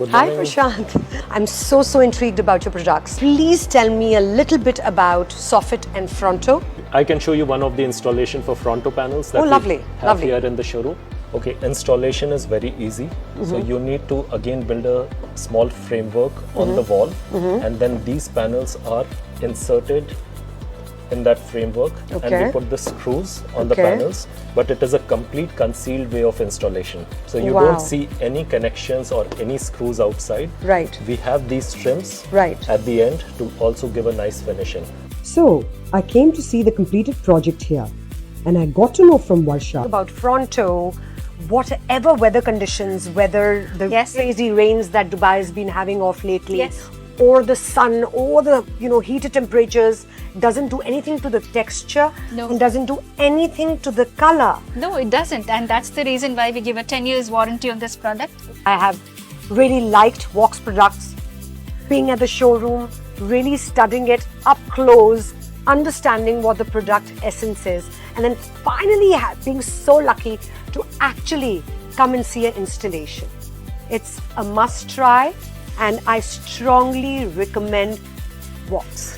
Good Hi morning. Prashant. I'm so intrigued about your products. Please tell me a little bit about Soffit and Fronto. I can show you one of the installation for Fronto panels that lovely, we have lovely. here in the showroom. Okay, installation is very easy. So you need to again build a small framework on the wall, and then these panels are inserted in that framework, and Okay. we put the screws on the Okay. panels, but it is a complete concealed way of installation. So you Wow. don't see any connections or any screws outside. Right. We have these trims Right. at the end to also give a nice finishing. So, I came to see the completed project here, and I got to know from Varsha About Fronto, whatever weather conditions, whether the Yes. crazy rains that Dubai has been having off lately, Yes. or the sun, or the heated temperatures, doesn't do anything to the texture, No. and doesn't do anything to the color. No, it doesn't. And that's the reason why we give a 10 years warranty on this product. I have really liked VOX products, being at the showroom, really studying it up close, understanding what the product essence is, and then finally being so lucky to actually come and see an installation. It's a must try, and I strongly recommend VOX.